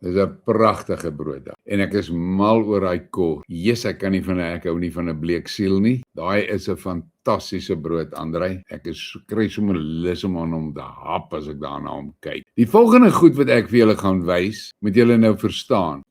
Dis 'n pragtige brood. En ek is mal oor daai kos. Ek kan nie van ek hou nie van 'n bleek siel nie. Daai is 'n fantastiese brood, Andrei. Ek kry sommer lus om aan hom te hap as ek daarna hom kyk. Die volgende goed wat ek vir julle gaan wys, moet julle nou verstaan.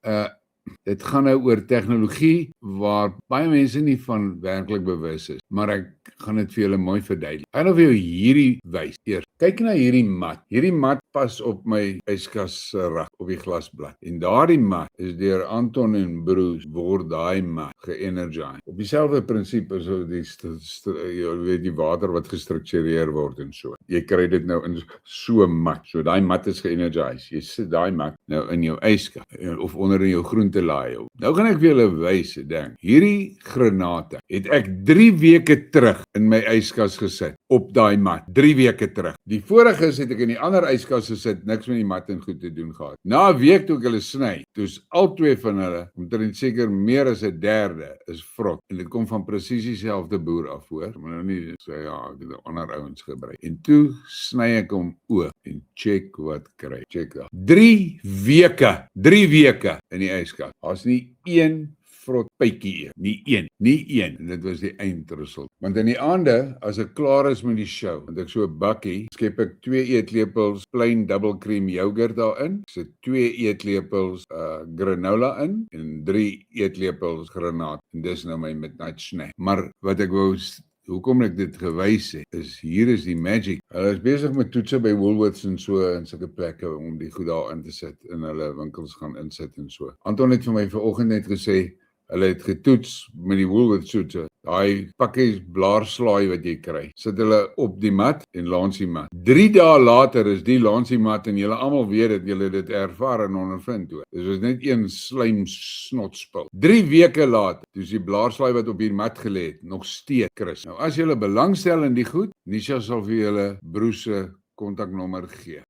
Dit gaan nou oor tegnologie waar baie mense nie van werklik bewus is, maar ek gaan dit vir julle mooi verduidelik. Ek gaan vir jou hierdie wys. Eers, kyk na hierdie mat. Hierdie mat pas op my yskas rak op die glasblad. En daardie mat is deur Anton en Bruce word daai mat ge-energize. Op dieselfde prinsip as jy weet die water wat gestruktureer word en so. Jy kry dit nou in so 'n mat. So daai mat is ge-energize. Jy sit daai mat nou in jou yskas of onder in jou groentelaai. Nou gaan ek vir julle wys 'n ding. Hierdie granate het ek 3 weke terug in my yskas gesit op daai mat. 3 weke terug. Die vorige het ek in die ander yskas gesit, niks met die mat en goed te doen gehad. Na 'n week toe ek hulle sny, toe's al twee van hulle, omtrent seker meer as 'n derde, is vrot. En dit kom van presies dieselfde boer af, hoor. Maar nou nie sê ja, ek het ander ouens gebruik. En toe sny ek hom oop en check wat kry. Check daar. 3 weke in die yskas. Daar's nie een vrot pytjie, nie een. En dit was die eindresult. Want in die aande, as ek klaar is met die show, want ek so 'n bakkie, skep ek 2 eetlepels plain double cream yoghurt daarin, ek sit 2 eetlepels granola in en 3 eetlepels granaat. En dis nou my midnight snack. Maar wat ek wou hoekom ek dit gewys het, is hier is die magic. Hulle is besig met toetse by Woolworths en so en sulke plekke om die goed daar in te sit in hulle winkels gaan insit en so. Anton het vir my vanoggend net gesê hulle het getoets met die Woolworths toetse. Daai pakkies blaarslaai wat jy kry, sit hulle op die mat en laans die mat. 3 dae later is die laans die mat en julle almal weet dit, julle dit ervaar en ondervind toe. Dis is net een slijm snotspul. 3 weke later, dis die blaarslaai wat op die mat gelê het, nog steeds Chris. Nou as julle belangstel in die goed, Nisha sal vir julle Bruce se kontaknommer gee.